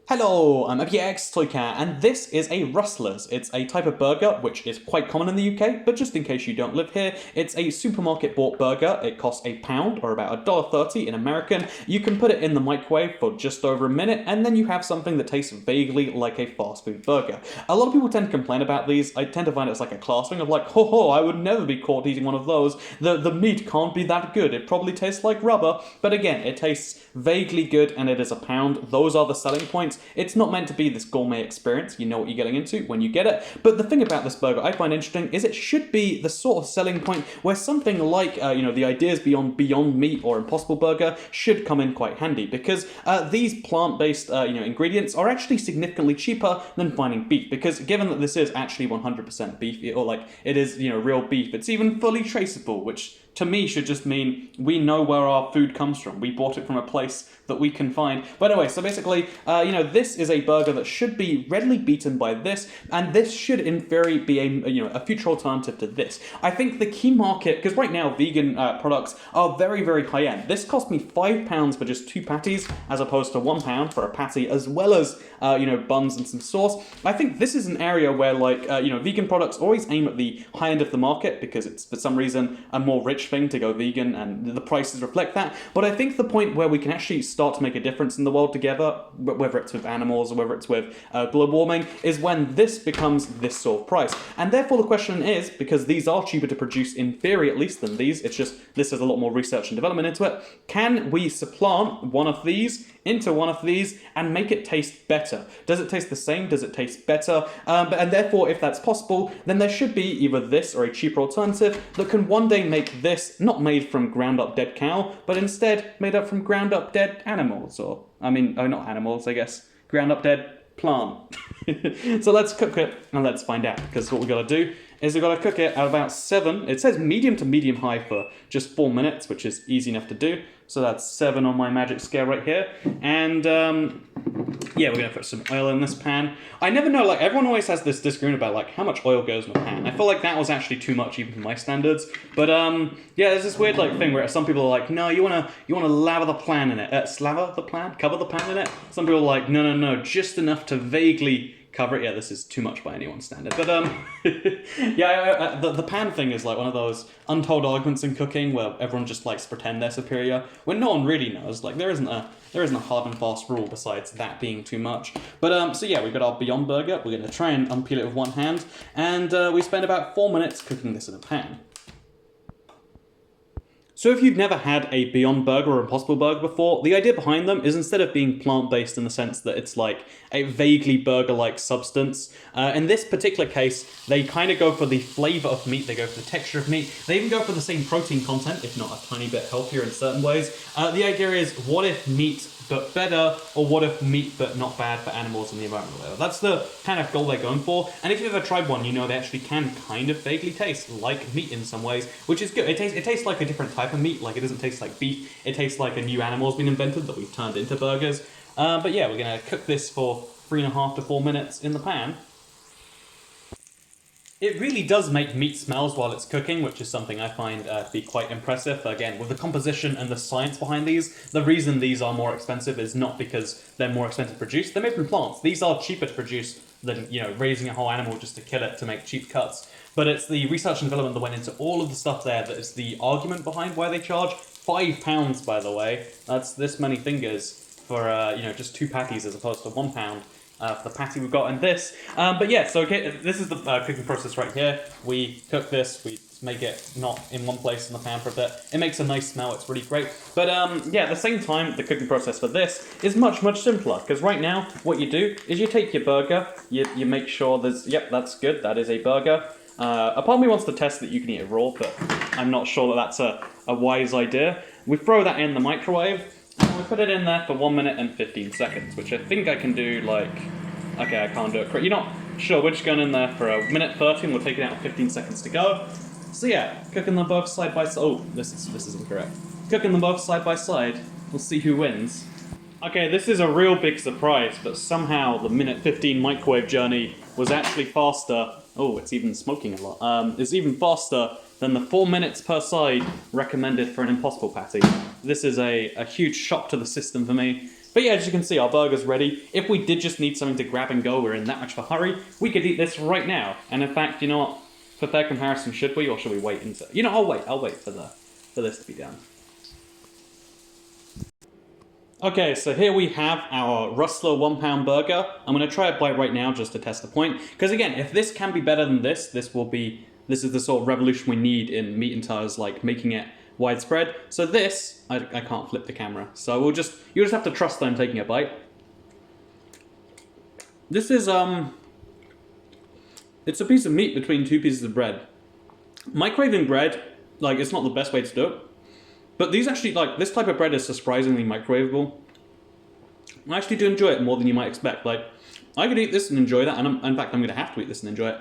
Hello, I'm APX Toycat, and this is a Rustlers. It's a type of burger which is quite common in the UK, but just in case you don't live here, it's a supermarket bought burger. It costs £1 or about $1.30 in American. You can put it in the microwave for just over a minute, and then you have something that tastes vaguely like a fast food burger. A lot of people tend to complain about these. I tend to find it's like a class thing of like, ho, I would never be caught eating one of those. The meat can't be that good. It probably tastes like rubber, but again, it tastes vaguely good, and it is £1. Those are the selling points. It's not meant to be this gourmet experience. You know what you're getting into when you get it. But the thing about this burger I find interesting is it should be the sort of selling point where something like, the ideas beyond Beyond Meat or Impossible Burger should come in quite handy, because these plant-based, ingredients are actually significantly cheaper than finding beef. Because given that this is actually 100% beef, or like it is, real beef, it's even fully traceable, which to me should just mean we know where our food comes from. We bought it from a place that we can find. But anyway, so basically, this is a burger that should be readily beaten by this, and this should in theory be a future alternative to this. I think the key market, because right now vegan products are very, very high end. This cost me £5 for just 2 patties, as opposed to £1 for a patty, as well as buns and some sauce. I think this is an area where vegan products always aim at the high end of the market because it's for some reason a more rich thing to go vegan, and the prices reflect that. But I think the point where we can actually start to make a difference in the world together, whether it's with animals or whether it's with global warming, is when this becomes this sort of price. And therefore the question is, because these are cheaper to produce in theory at least than these, it's just this has a lot more research and development into it, can we supplant one of these into one of these and make it taste better? Does it taste the same? Does it taste better? And therefore, if that's possible, then there should be either this or a cheaper alternative that can one day make this not made from ground up dead cow, but instead made up from ground up dead animals, not animals, I guess, ground up dead plant. So let's cook it and let's find out, because what we got to do is we've got to cook it at about 7. It says medium to medium high for just 4 minutes, which is easy enough to do. So that's 7 on my magic scale right here. And we're going to put some oil in this pan. I never know, everyone always has this disagreement about how much oil goes in a pan. I feel like that was actually too much even for my standards. But there's this weird thing where some people are like, no, you wanna lather the pan in it. Cover the pan in it. Some people are like, no, just enough to vaguely cover it. Yeah, this is too much by anyone's standard. But the pan thing is like one of those untold arguments in cooking where everyone just likes to pretend they're superior when no one really knows. There isn't a hard and fast rule besides that being too much. But we've got our Beyond Burger. We're gonna try and unpeel it with one hand, and we spend about 4 minutes cooking this in a pan. So if you've never had a Beyond Burger or Impossible Burger before, the idea behind them is instead of being plant-based in the sense that it's like a vaguely burger-like substance, in this particular case, they kind of go for the flavor of meat, they go for the texture of meat, they even go for the same protein content, if not a tiny bit healthier in certain ways. The idea is, what if meat but better, or what if meat but not bad for animals and the environment? That's the kind of goal they're going for, and if you've ever tried one, you know they actually can kind of vaguely taste like meat in some ways, which is good. It tastes like a different type of meat. It doesn't taste like beef, it tastes like a new animal's been invented that we've turned into burgers. We're gonna cook this for 3.5 to 4 minutes in the pan. It really does make meat smells while it's cooking, which is something I find to be quite impressive. Again, with the composition and the science behind these, the reason these are more expensive is not because they're more expensive to produce. They're made from plants. These are cheaper to produce than raising a whole animal just to kill it to make cheap cuts. But it's the research and development that went into all of the stuff there that is the argument behind why they charge £5, by the way. That's this many fingers for just 2 patties as opposed to £1. For the patty we've got in this. This is the cooking process right here. We cook this, we make it not in one place in the pan for a bit. It makes a nice smell, it's really great. But at the same time, the cooking process for this is much, much simpler, because right now, what you do is you take your burger, you make sure that's good, that is a burger. A part of me wants to test that you can eat it raw, but I'm not sure that that's a wise idea. We throw that in the microwave, and we put it in there for 1 minute and 15 seconds, which I think I can do okay, I can't do it. You're not sure, we're just going in there for 1:30 and we'll take it out in 15 seconds to go. So cooking them both side by side. Oh, this is incorrect. Cooking them both side by side, we'll see who wins. Okay, this is a real big surprise, but somehow the 1:15 microwave journey was actually faster. Oh, it's even smoking a lot. It's even faster than the 4 minutes per side recommended for an Impossible patty. This is a huge shock to the system for me. But yeah, as you can see, our burger's ready. If we did just need something to grab and go, we're in that much of a hurry, we could eat this right now. And in fact, you know what? For fair comparison, should we, or should we wait until... You know, I'll wait for this to be done. Okay, so here we have our Rustler 1 pound burger. I'm going to try a bite right now just to test the point. Because again, if this can be better than this, this is the sort of revolution we need in meat and tires, like making it widespread. So this, I can't flip the camera. So you'll just have to trust that I'm taking a bite. This is, it's a piece of meat between two pieces of bread. Microwaving bread, like, it's not the best way to do it. But these actually, like, this type of bread is surprisingly microwavable. I actually do enjoy it more than you might expect. Like, I could eat this and enjoy that, and in fact, I'm going to have to eat this and enjoy it.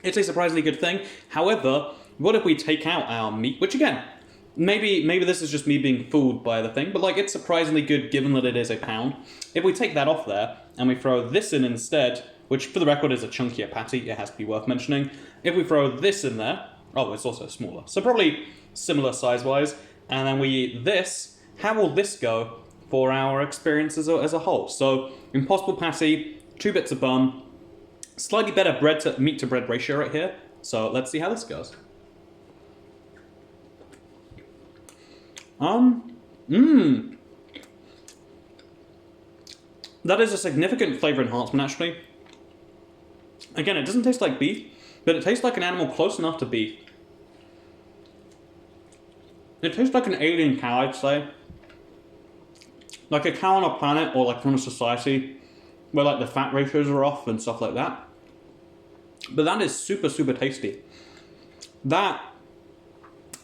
It's a surprisingly good thing. However, what if we take out our meat, which again, maybe this is just me being fooled by the thing, but like, it's surprisingly good given that it is a pound. If we take that off there, and we throw this in instead, which for the record is a chunkier patty, it has to be worth mentioning. If we throw this in there, oh, it's also smaller. So probably similar size-wise. And then we eat this. How will this go for our experience as a whole? So, Impossible patty, 2 bits of bun, slightly better meat to bread ratio right here. So let's see how this goes. That is a significant flavor enhancement, actually. Again, it doesn't taste like beef, but it tastes like an animal close enough to beef. It tastes like an alien cow, I'd say. Like a cow on a planet, or like from a society where like the fat ratios are off and stuff like that. But that is super, super tasty.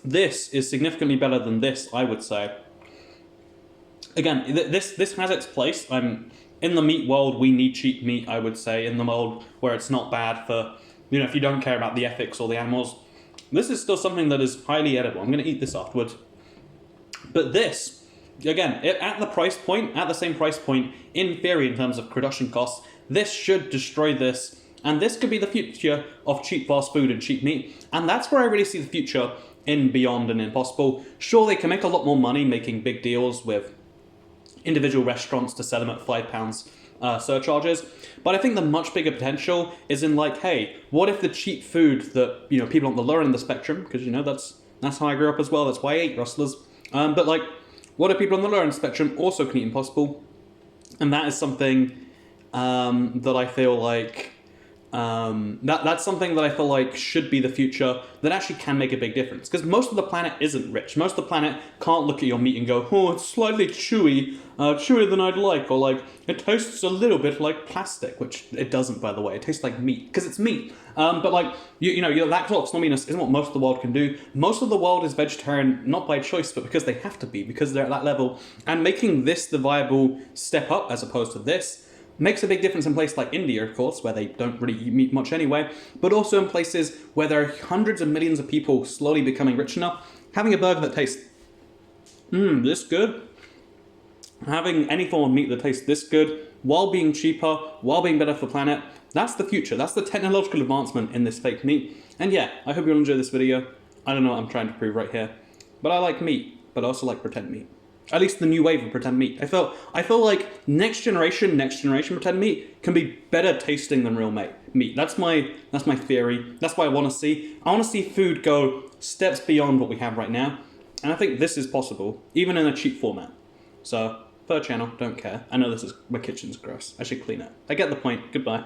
This is significantly better than this, I would say. Again, this has its place. In the meat world, we need cheap meat, I would say, in the world where it's not bad for, you know, if you don't care about the ethics or the animals. This is still something that is highly edible. I'm going to eat this afterwards. But this, again, at the same price point, in theory, in terms of production costs, this should destroy this. And this could be the future of cheap fast food and cheap meat. And that's where I really see the future in Beyond and Impossible. Sure, they can make a lot more money making big deals with individual restaurants to sell them at £5 surcharges. But I think the much bigger potential is in like, hey, what if the cheap food that, you know, people on the lower end of the spectrum, because, you know, that's how I grew up as well, that's why I ate Rustlers. But like, what if people on the lower end of the spectrum also can eat Impossible? And that is something that I feel like, that's something that I feel like should be the future, that actually can make a big difference. Because most of the planet isn't rich. Most of the planet can't look at your meat and go, oh, it's slightly chewy, chewier than I'd like, or like, it tastes a little bit like plastic, which it doesn't, by the way. It tastes like meat, because it's meat. But like, you know, your lactose snobiness isn't what most of the world can do. Most of the world is vegetarian, not by choice, but because they have to be, because they're at that level. And making this the viable step up, as opposed to this, makes a big difference in places like India, of course, where they don't really eat meat much anyway, but also in places where there are hundreds of millions of people slowly becoming rich enough. Having a burger that tastes this good, having any form of meat that tastes this good, while being cheaper, while being better for the planet, that's the future. That's the technological advancement in this fake meat. And yeah, I hope you'll enjoy this video. I don't know what I'm trying to prove right here, but I like meat, but I also like pretend meat. At least the new wave of pretend meat. I feel like next generation pretend meat can be better tasting than real meat. That's my theory. That's what I want to see. I want to see food go steps beyond what we have right now. And I think this is possible, even in a cheap format. So, third channel, don't care. I know my kitchen's gross. I should clean it. I get the point. Goodbye.